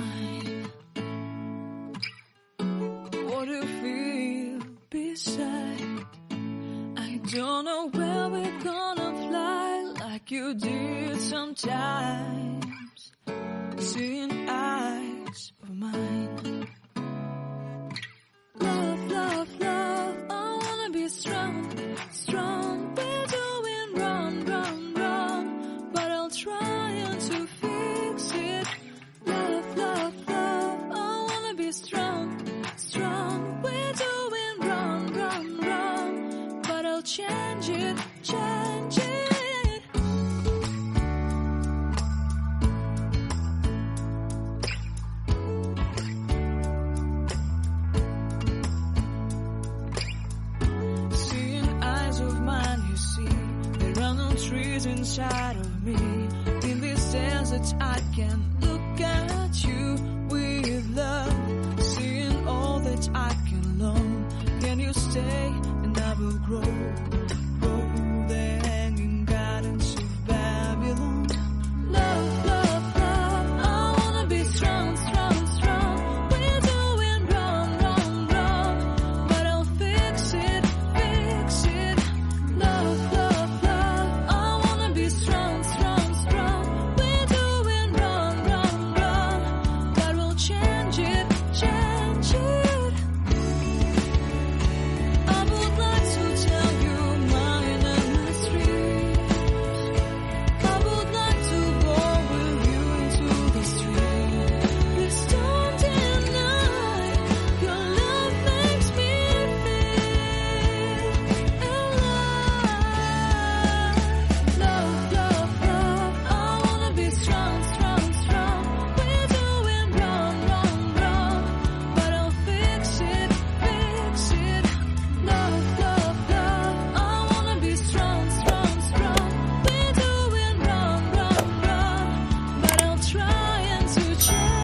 mine. What do you feel beside? I don't know where we're gonna fly like you did sometimes. Seeing eyes of mine. Love, love, love, I wanna be strong, strong. We're doing wrong, wrong, wrong, but I'll try to fix it. Love, love, love, I wanna be strong, strong. We're doing wrong, wrong, wrong, but I'll change it, change it. Trees inside of me. In this desert I can